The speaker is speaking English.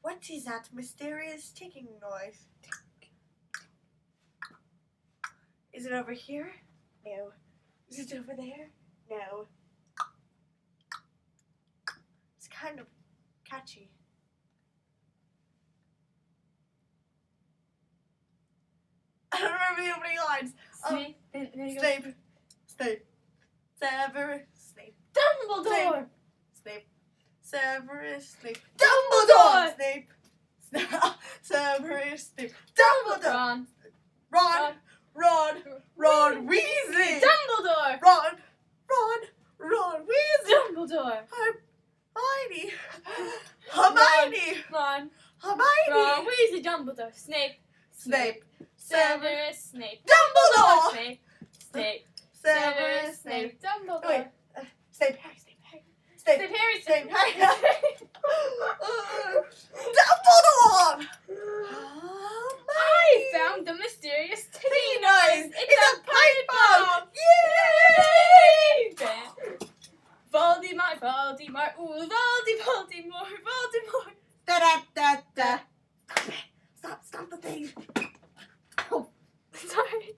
What is that mysterious ticking noise? Is it over here? No. Is it over there? No. It's kind of catchy. I don't remember the opening lines. Snape. Snape. Severus Snape. Dumbledore. Snape. Severus Snape. Dumbledore. Snape. Severus Snape. Dumbledore. Ron Weasley. Dumbledore. Ron Weasley. Dumbledore. Hermione. Ron Hermione. Weasley. Dumbledore. Snape. Severus Snape. Dumbledore. Snape. Severus Snape. Dumbledore. Wait. Snape. Snape. Harry. Snape. Dumbledore. I found the mysterious ticking noise. It's a pipe bomb. Yay! Voldemort. Ooh, Voldemort. Da da da